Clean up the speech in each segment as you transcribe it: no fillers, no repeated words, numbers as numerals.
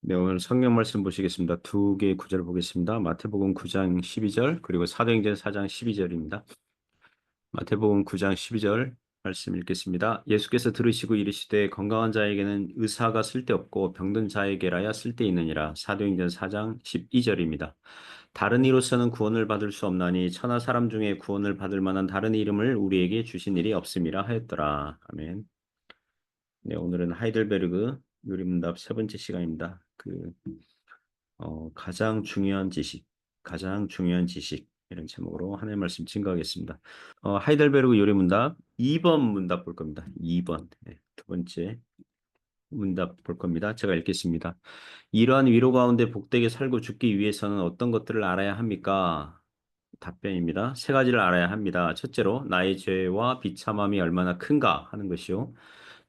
네, 오늘 성경 말씀 보시겠습니다. 두 개의 구절을 보겠습니다. 마태복음 9장 12절 그리고 사도행전 4장 12절입니다. 마태복음 9장 12절 말씀 읽겠습니다. 예수께서 들으시고 이르시되 건강한 자에게는 의사가 쓸데없고 병든 자에게라야 쓸데있느니라. 사도행전 4장 12절입니다. 다른 이로서는 구원을 받을 수 없나니 천하 사람 중에 구원을 받을 만한 다른 이름을 우리에게 주신 일이 없음이라 하였더라. 아멘. 네, 오늘은 하이델베르그 요리문답 세 번째 시간입니다. 가장 중요한 지식, 가장 중요한 지식 이런 제목으로 하나님 말씀 증거하겠습니다. 하이델베르그 요리문답 2번 문답 볼 겁니다. 2번 두 번째 문답 볼 겁니다. 제가 읽겠습니다. 이러한 위로 가운데 복되게 살고 죽기 위해서는 어떤 것들을 알아야 합니까? 답변입니다. 세 가지를 알아야 합니다. 첫째로 나의 죄와 비참함이 얼마나 큰가 하는 것이요.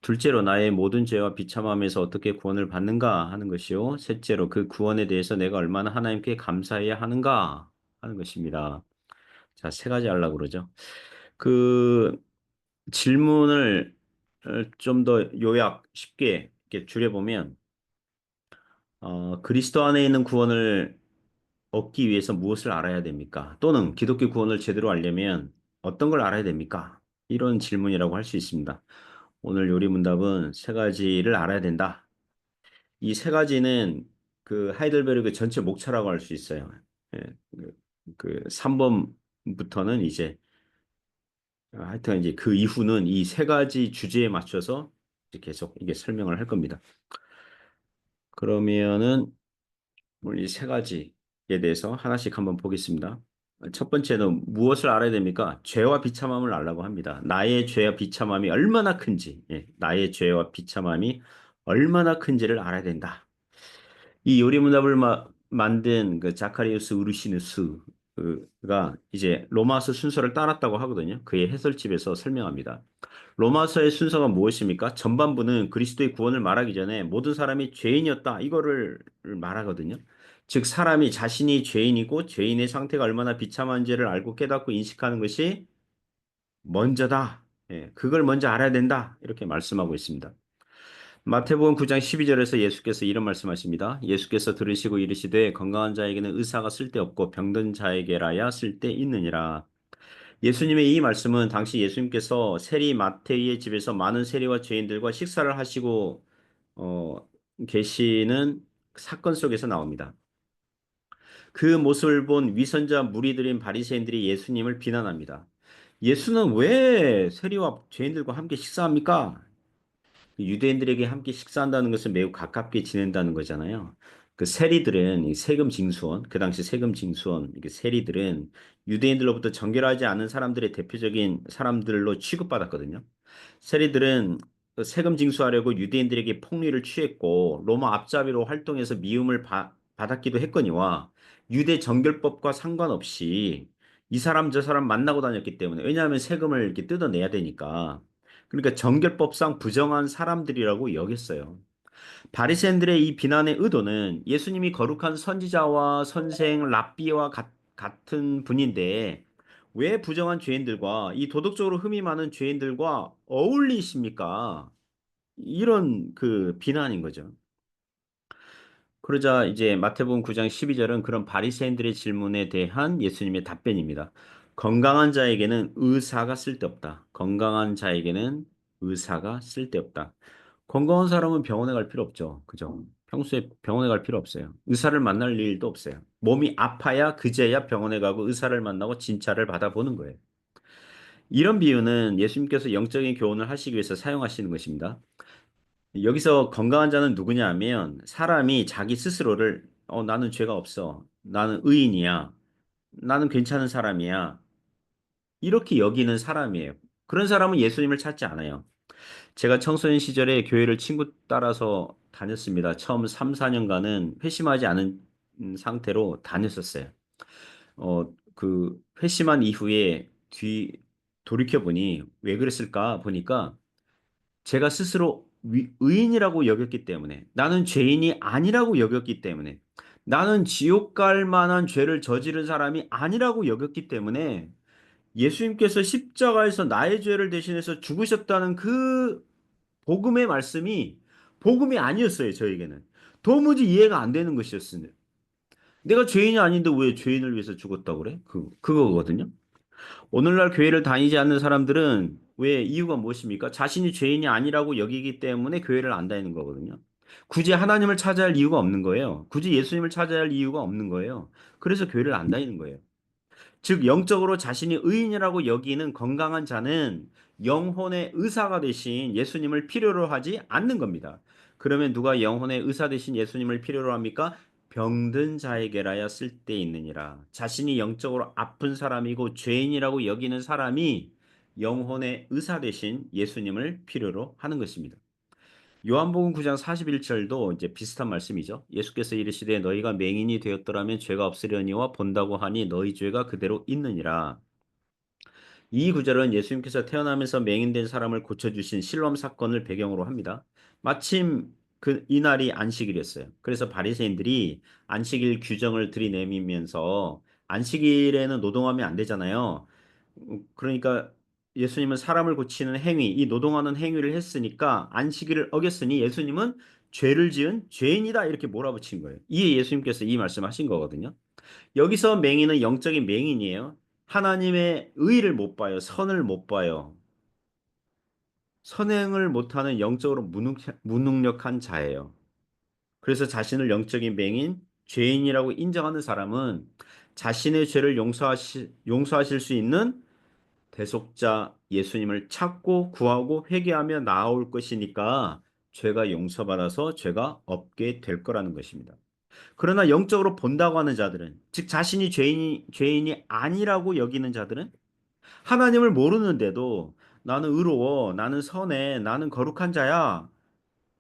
둘째로 나의 모든 죄와 비참함에서 어떻게 구원을 받는가 하는 것이요. 셋째로 그 구원에 대해서 내가 얼마나 하나님께 감사해야 하는가 하는 것입니다. 자, 세 가지 하려고 그러죠. 그 질문을 좀 더 요약 쉽게 이렇게 줄여보면 그리스도 안에 있는 구원을 얻기 위해서 무엇을 알아야 됩니까? 또는 기독교 구원을 제대로 알려면 어떤 걸 알아야 됩니까? 이런 질문이라고 할 수 있습니다. 오늘 요리 문답은 세 가지를 알아야 된다. 이 세 가지는 그 하이델베르그 전체 목차라고 할 수 있어요. 예, 그 3번부터는 이제 하여튼 이제 그 이후는 이 세 가지 주제에 맞춰서 이제 계속 이게 설명을 할 겁니다. 그러면은 오늘 이 세 가지에 대해서 하나씩 한번 보겠습니다. 첫 번째는 무엇을 알아야 됩니까? 죄와 비참함을 알라고 합니다. 나의 죄와 비참함이 얼마나 큰지, 나의 죄와 비참함이 얼마나 큰지를 알아야 된다. 이 요리문답을 만든 그 자카리우스 우르시누스가 이제 로마서 순서를 따랐다고 하거든요. 그의 해설집에서 설명합니다. 로마서의 순서가 무엇입니까? 전반부는 그리스도의 구원을 말하기 전에 모든 사람이 죄인이었다. 이거를 말하거든요. 즉 사람이 자신이 죄인이고 죄인의 상태가 얼마나 비참한지를 알고 깨닫고 인식하는 것이 먼저다. 그걸 먼저 알아야 된다. 이렇게 말씀하고 있습니다. 마태복음 9장 12절에서 예수께서 이런 말씀하십니다. 예수께서 들으시고 이르시되 건강한 자에게는 의사가 쓸데없고 병든 자에게라야 쓸데있느니라. 예수님의 이 말씀은 당시 예수님께서 세리 마태의 집에서 많은 세리와 죄인들과 식사를 하시고 어, 계시는 사건 속에서 나옵니다. 그 모습을 본 위선자 무리들인 바리새인들이 예수님을 비난합니다. 예수는 왜 세리와 죄인들과 함께 식사합니까? 유대인들에게 함께 식사한다는 것은 매우 가깝게 지낸다는 거잖아요. 그 세리들은 이 세금 징수원, 그 당시 세금 징수원, 이게 세리들은 유대인들로부터 정결하지 않은 사람들의 대표적인 사람들로 취급받았거든요. 세리들은 그 세금 징수하려고 유대인들에게 폭리를 취했고 로마 앞잡이로 활동해서 미움을 받았기도 했거니와 유대 정결법과 상관없이 이 사람 저 사람 만나고 다녔기 때문에 왜냐하면 세금을 이렇게 뜯어내야 되니까 그러니까 정결법상 부정한 사람들이라고 여겼어요. 바리새인들의 이 비난의 의도는 예수님이 거룩한 선지자와 선생 랍비와 같은 분인데 왜 부정한 죄인들과 이 도덕적으로 흠이 많은 죄인들과 어울리십니까? 이런 그 비난인 거죠. 그러자 이제 마태복음 9장 12절은 그런 바리새인들의 질문에 대한 예수님의 답변입니다. 건강한 자에게는 의사가 쓸데없다. 건강한 자에게는 의사가 쓸데없다. 건강한 사람은 병원에 갈 필요 없죠. 그죠? 평소에 병원에 갈 필요 없어요. 의사를 만날 일도 없어요. 몸이 아파야 그제야 병원에 가고 의사를 만나고 진찰을 받아보는 거예요. 이런 비유는 예수님께서 영적인 교훈을 하시기 위해서 사용하시는 것입니다. 여기서 건강한 자는 누구냐 하면 사람이 자기 스스로를 나는 죄가 없어. 나는 의인이야. 나는 괜찮은 사람이야. 이렇게 여기는 사람이에요. 그런 사람은 예수님을 찾지 않아요. 제가 청소년 시절에 교회를 친구 따라서 다녔습니다. 처음 3, 4년간은 회심하지 않은 상태로 다녔었어요. 회심한 이후에 돌이켜보니 왜 그랬을까 보니까 제가 스스로 의인이라고 여겼기 때문에 나는 죄인이 아니라고 여겼기 때문에 나는 지옥 갈 만한 죄를 저지른 사람이 아니라고 여겼기 때문에 예수님께서 십자가에서 나의 죄를 대신해서 죽으셨다는 그 복음의 말씀이 복음이 아니었어요, 저에게는. 도무지 이해가 안 되는 것이었어요. 내가 죄인이 아닌데 왜 죄인을 위해서 죽었다고 그래? 그거거든요. 오늘날 교회를 다니지 않는 사람들은 왜 이유가 무엇입니까? 자신이 죄인이 아니라고 여기기 때문에 교회를 안 다니는 거거든요. 굳이 하나님을 찾아야 할 이유가 없는 거예요. 굳이 예수님을 찾아야 할 이유가 없는 거예요. 그래서 교회를 안 다니는 거예요. 즉, 영적으로 자신이 의인이라고 여기는 건강한 자는 영혼의 의사가 되신 예수님을 필요로 하지 않는 겁니다. 그러면 누가 영혼의 의사 되신 예수님을 필요로 합니까? 병든 자에게라야 쓸데있느니라. 자신이 영적으로 아픈 사람이고 죄인이라고 여기는 사람이 영혼의 의사 되신 예수님을 필요로 하는 것입니다. 요한복음 9장 41절도 이제 비슷한 말씀이죠. 예수께서 이르시되 너희가 맹인이 되었더라면 죄가 없으려니와 본다고 하니 너희 죄가 그대로 있느니라. 이 구절은 예수님께서 태어나면서 맹인된 사람을 고쳐주신 실롬 사건을 배경으로 합니다. 마침 이날이 안식일이었어요. 그래서 바리새인들이 안식일 규정을 들이내미면서 안식일에는 노동하면 안 되잖아요. 그러니까 예수님은 사람을 고치는 행위, 이 노동하는 행위를 했으니까 안식일을 어겼으니 예수님은 죄를 지은 죄인이다 이렇게 몰아붙인 거예요. 이에 예수님께서 이 말씀하신 거거든요. 여기서 맹인은 영적인 맹인이에요. 하나님의 의를 못 봐요. 선을 못 봐요. 선행을 못하는 영적으로 무능력한 자예요. 그래서 자신을 영적인 맹인, 죄인이라고 인정하는 사람은 자신의 죄를 용서하실 수 있는 대속자 예수님을 찾고 구하고 회개하며 나아올 것이니까 죄가 용서받아서 죄가 없게 될 거라는 것입니다. 그러나 영적으로 본다고 하는 자들은, 즉 자신이 죄인이 아니라고 여기는 자들은 하나님을 모르는데도 나는 의로워, 나는 선해, 나는 거룩한 자야,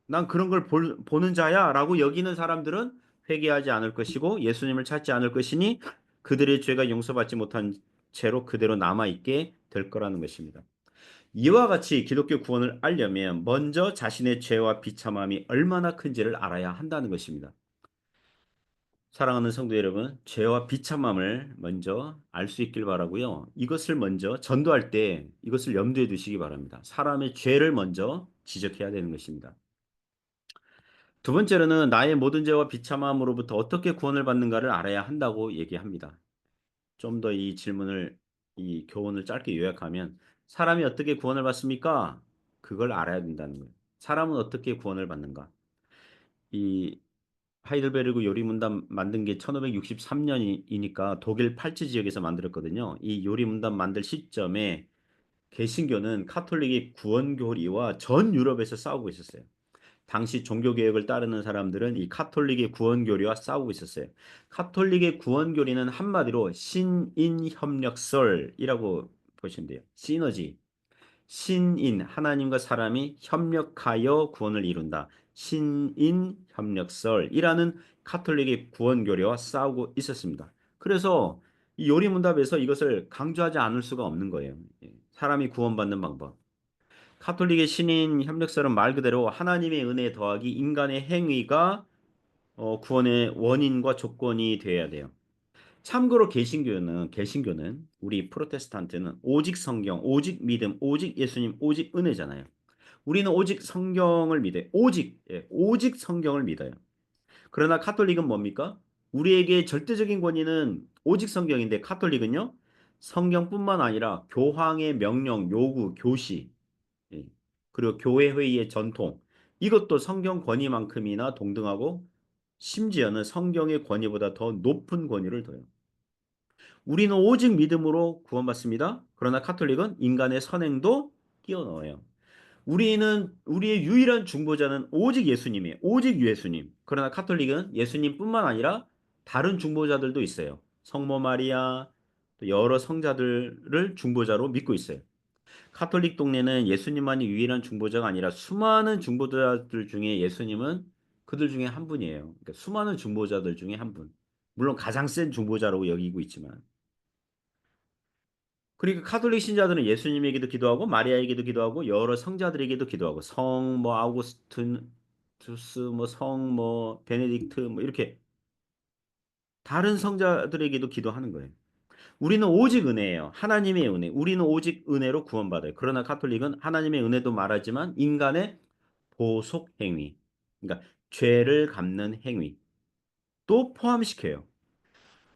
난 그런 걸 보는 자야 라고 여기는 사람들은 회개하지 않을 것이고 예수님을 찾지 않을 것이니 그들의 죄가 용서받지 못한 채로 그대로 남아있게 될 거라는 것입니다. 이와 같이 기독교 구원을 알려면 먼저 자신의 죄와 비참함이 얼마나 큰지를 알아야 한다는 것입니다. 사랑하는 성도 여러분, 죄와 비참함을 먼저 알 수 있길 바라고요. 이것을 먼저 전도할 때 이것을 염두에 두시기 바랍니다. 사람의 죄를 먼저 지적해야 되는 것입니다. 두 번째로는 나의 모든 죄와 비참함으로부터 어떻게 구원을 받는가를 알아야 한다고 얘기합니다. 좀 더 이 교훈을 짧게 요약하면 사람이 어떻게 구원을 받습니까? 그걸 알아야 된다는 거예요. 사람은 어떻게 구원을 받는가? 이 하이델베르그 요리문답 만든 게 1563년이니까 독일 팔츠 지역에서 만들었거든요. 이 요리문답 만들 시점에 개신교는 카톨릭의 구원교리와 전 유럽에서 싸우고 있었어요. 당시 종교개혁을 따르는 사람들은 이 카톨릭의 구원교리와 싸우고 있었어요. 카톨릭의 구원교리는 한마디로 신인협력설이라고 보시면 돼요. 시너지. 신인, 하나님과 사람이 협력하여 구원을 이룬다. 신인협력설이라는 카톨릭의 구원교리와 싸우고 있었습니다. 그래서 이 요리문답에서 이것을 강조하지 않을 수가 없는 거예요. 사람이 구원받는 방법. 카톨릭의 신인 협력설은 말 그대로 하나님의 은혜 더하기 인간의 행위가 구원의 원인과 조건이 되어야 돼요. 참고로 개신교는 우리 프로테스탄트는 오직 성경, 오직 믿음, 오직 예수님, 오직 은혜잖아요. 우리는 오직 성경을 믿어요. 오직 성경을 믿어요. 그러나 카톨릭은 뭡니까? 우리에게 절대적인 권위는 오직 성경인데 카톨릭은요? 성경뿐만 아니라 교황의 명령, 요구, 교시, 예. 그리고 교회 회의의 전통 이것도 성경 권위만큼이나 동등하고 심지어는 성경의 권위보다 더 높은 권위를 둬요. 우리는 오직 믿음으로 구원받습니다. 그러나 카톨릭은 인간의 선행도 끼워 넣어요. 우리의 유일한 중보자는 오직 예수님이에요. 오직 예수님. 그러나 카톨릭은 예수님뿐만 아니라 다른 중보자들도 있어요. 성모 마리아, 또 여러 성자들을 중보자로 믿고 있어요. 카톨릭 동네는 예수님만이 유일한 중보자가 아니라 수많은 중보자들 중에 예수님은 그들 중에 한 분이에요. 그러니까 수많은 중보자들 중에 한 분. 물론 가장 센 중보자라고 여기고 있지만. 그러니까 카톨릭 신자들은 예수님에게도 기도하고 마리아에게도 기도하고 여러 성자들에게도 기도하고 성 뭐 아우구스투스 뭐 성 뭐 베네딕트 뭐 이렇게 다른 성자들에게도 기도하는 거예요. 우리는 오직 은혜예요. 하나님의 은혜. 우리는 오직 은혜로 구원받아요. 그러나 카톨릭은 하나님의 은혜도 말하지만 인간의 보속 행위. 그러니까 죄를 갚는 행위 또 포함시켜요.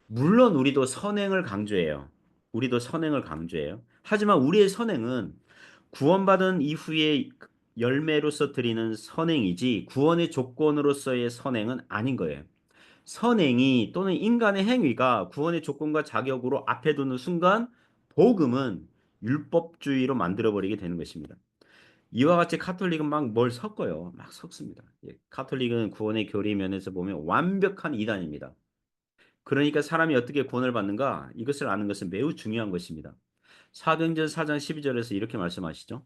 물론 우리도 선행을 강조해요. 우리도 선행을 강조해요. 하지만 우리의 선행은 구원받은 이후의 열매로서 드리는 선행이지 구원의 조건으로서의 선행은 아닌 거예요. 선행이 또는 인간의 행위가 구원의 조건과 자격으로 앞에 두는 순간 복음은 율법주의로 만들어버리게 되는 것입니다. 이와 같이 카톨릭은 막 뭘 섞어요. 막 섞습니다. 예, 카톨릭은 구원의 교리 면에서 보면 완벽한 이단입니다. 그러니까 사람이 어떻게 구원을 받는가? 이것을 아는 것은 매우 중요한 것입니다. 사도행전 4장 12절에서 이렇게 말씀하시죠.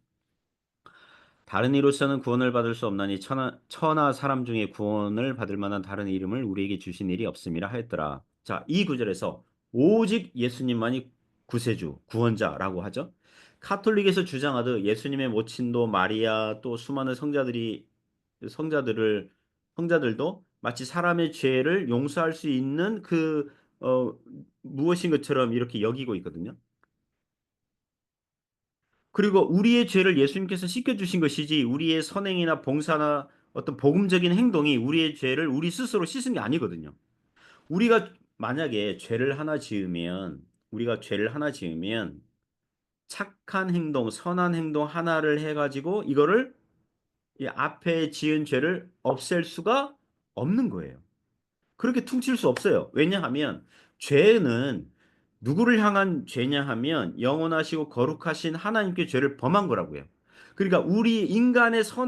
다른 이로서는 구원을 받을 수 없나니 천하 사람 중에 구원을 받을 만한 다른 이름을 우리에게 주신 일이 없음이라 하였더라. 자, 이 구절에서 오직 예수님만이 구세주, 구원자라고 하죠. 카톨릭에서 주장하듯 예수님의 모친도 마리아 또 수많은 성자들을 성자들도 마치 사람의 죄를 용서할 수 있는 무엇인 것처럼 이렇게 여기고 있거든요. 그리고 우리의 죄를 예수님께서 씻겨주신 것이지 우리의 선행이나 봉사나 어떤 복음적인 행동이 우리의 죄를 우리 스스로 씻은 게 아니거든요. 우리가 만약에 죄를 하나 지으면 착한 행동, 선한 행동 하나를 해가지고 이거를 이 앞에 지은 죄를 없앨 수가 없는 거예요. 그렇게 퉁칠 수 없어요. 왜냐하면 죄는 누구를 향한 죄냐 하면 영원하시고 거룩하신 하나님께 죄를 범한 거라고요. 그러니까 우리 인간에게서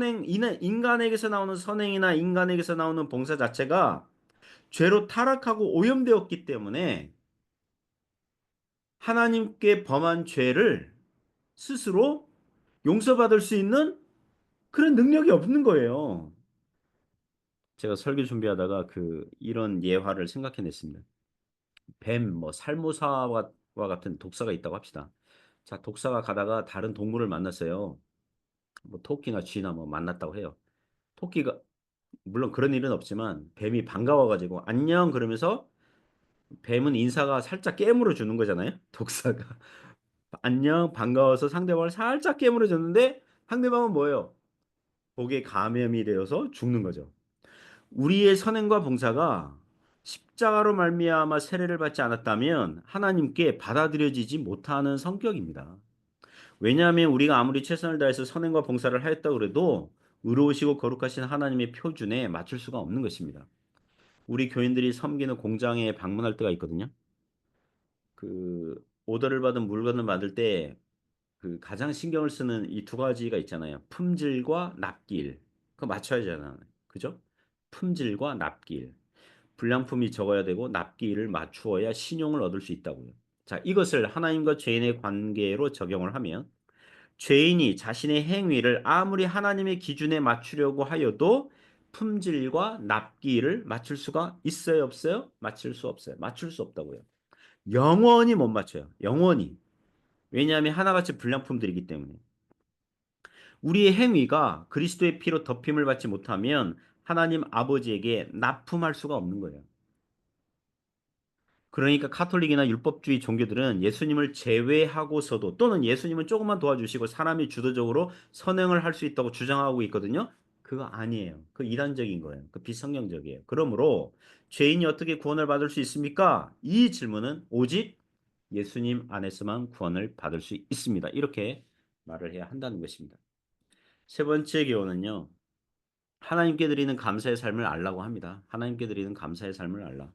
나오는 선행이나 인간에게서 나오는 봉사 자체가 죄로 타락하고 오염되었기 때문에 하나님께 범한 죄를 스스로 용서받을 수 있는 그런 능력이 없는 거예요. 제가 설교 준비하다가 이런 예화를 생각해냈습니다. 살모사와 같은 독사가 있다고 합시다. 자, 독사가 가다가 다른 동물을 만났어요. 뭐 토끼나 쥐나 뭐 만났다고 해요. 토끼가 물론 그런 일은 없지만 뱀이 반가워가지고 안녕 그러면서 뱀은 인사가 살짝 깨물어 주는 거잖아요. 독사가 안녕 반가워서 상대방을 살짝 깨물어 줬는데 상대방은 뭐예요? 복에 감염이 되어서 죽는 거죠. 우리의 선행과 봉사가 십자가로 말미암아 세례를 받지 않았다면 하나님께 받아들여지지 못하는 성격입니다. 왜냐하면 우리가 아무리 최선을 다해서 선행과 봉사를 하였다 그래도 의로우시고 거룩하신 하나님의 표준에 맞출 수가 없는 것입니다. 우리 교인들이 섬기는 공장에 방문할 때가 있거든요. 오더를 받은 물건을 받을 때 가장 신경을 쓰는 이 두 가지가 있잖아요. 품질과 납기일. 그거 맞춰야 하잖아요. 그죠? 품질과 납기일. 불량품이 적어야 되고 납기일을 맞추어야 신용을 얻을 수 있다고요. 자, 이것을 하나님과 죄인의 관계로 적용을 하면 죄인이 자신의 행위를 아무리 하나님의 기준에 맞추려고 하여도 품질과 납기일을 맞출 수가 있어요, 없어요? 맞출 수 없어요. 맞출 수 없다고요. 영원히 못 맞춰요. 영원히. 왜냐하면 하나같이 불량품들이기 때문에. 우리의 행위가 그리스도의 피로 덮임을 받지 못하면 하나님 아버지에게 납품할 수가 없는 거예요. 그러니까 카톨릭이나 율법주의 종교들은 예수님을 제외하고서도 또는 예수님은 조금만 도와주시고 사람이 주도적으로 선행을 할 수 있다고 주장하고 있거든요. 그거 아니에요. 그 이단적인 거예요. 그 비성경적이에요. 그러므로 죄인이 어떻게 구원을 받을 수 있습니까? 이 질문은 오직 예수님 안에서만 구원을 받을 수 있습니다. 이렇게 말을 해야 한다는 것입니다. 세 번째 교훈은요. 하나님께 드리는 감사의 삶을 알라고 합니다. 하나님께 드리는 감사의 삶을 알라.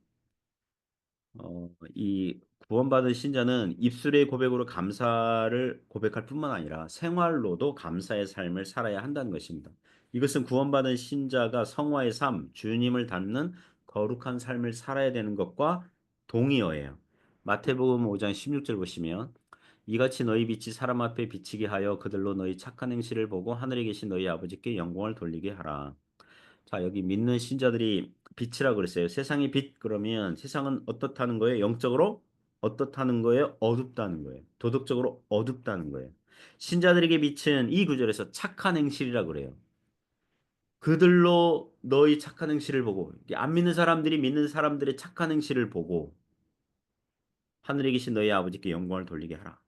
이 구원받은 신자는 입술의 고백으로 감사를 고백할 뿐만 아니라 생활로도 감사의 삶을 살아야 한다는 것입니다. 이것은 구원받은 신자가 성화의 삶, 주님을 닮는 거룩한 삶을 살아야 되는 것과 동의어예요. 마태복음 5장 16절 보시면 이같이 너희 빛이 사람 앞에 비치게 하여 그들로 너희 착한 행실을 보고 하늘에 계신 너희 아버지께 영광을 돌리게 하라. 자, 여기 믿는 신자들이 빛이라 그랬어요. 세상의 빛 그러면 세상은 어떻다는 거예요? 영적으로 어떻다는 거예요? 어둡다는 거예요. 도덕적으로 어둡다는 거예요. 신자들에게 빛은 이 구절에서 착한 행실이라 그래요. 그들로 너희 착한 행실을 보고 안 믿는 사람들이 믿는 사람들의 착한 행실을 보고 하늘에 계신 너희 아버지께 영광을 돌리게 하라.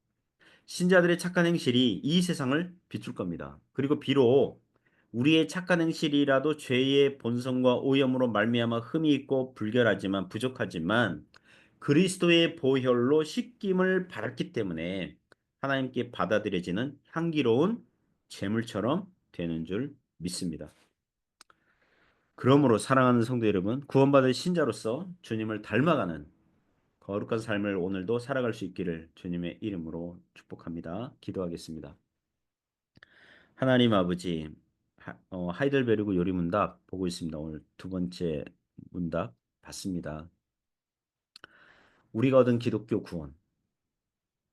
신자들의 착한 행실이 이 세상을 비출 겁니다. 그리고 비록 우리의 착한 행실이라도 죄의 본성과 오염으로 말미암아 흠이 있고 불결하지만 부족하지만 그리스도의 보혈로 씻김을 받았기 때문에 하나님께 받아들여지는 향기로운 제물처럼 되는 줄 믿습니다. 그러므로 사랑하는 성도 여러분, 구원받은 신자로서 주님을 닮아가는 거룩한 삶을 오늘도 살아갈 수 있기를 주님의 이름으로 축복합니다. 기도하겠습니다. 하나님 아버지, 하이델베르그 요리 문답 보고 있습니다. 오늘 두 번째 문답 봤습니다. 우리가 얻은 기독교 구원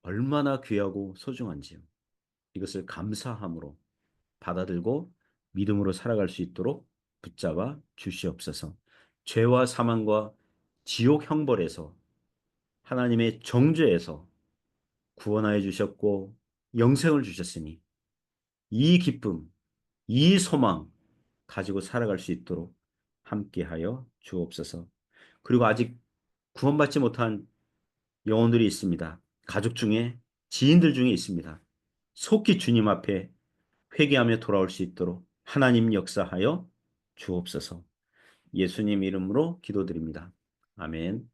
얼마나 귀하고 소중한지요. 이것을 감사함으로 받아들고 믿음으로 살아갈 수 있도록 붙잡아 주시옵소서. 죄와 사망과 지옥 형벌에서 하나님의 정죄에서 구원하여 주셨고 영생을 주셨으니 이 기쁨, 이 소망 가지고 살아갈 수 있도록 함께하여 주옵소서. 그리고 아직 구원받지 못한 영혼들이 있습니다. 가족 중에 지인들 중에 있습니다. 속히 주님 앞에 회개하며 돌아올 수 있도록 하나님 역사하여 주옵소서. 예수님 이름으로 기도드립니다. 아멘.